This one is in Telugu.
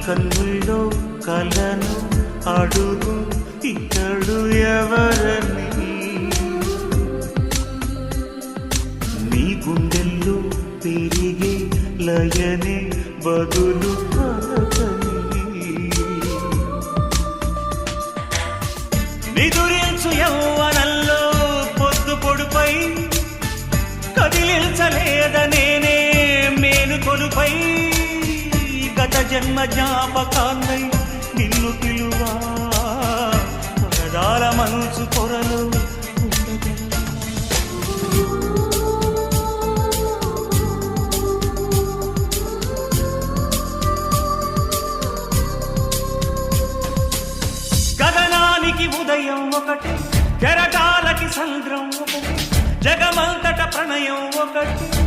కన్నుల్లో కలను అడుగు ఇతడు ఎవరని, నీ గుండెల్లో పెరిగే లయనే బదులు పలకని. నిదురించు యౌవనంలో పొద్దు పొడుపై కదిలించలేదనేనే మేలుకొలుపై, గత జన్మ జ్ఞాపకాన్నై నిన్ను పిలువా పరదాల మనసు పొరలు గగనానికి ఉదయం ఒకటి, కెరటాలకి సంద్రం ఒకటి, జగమంతట ప్రణయం ఒకటి.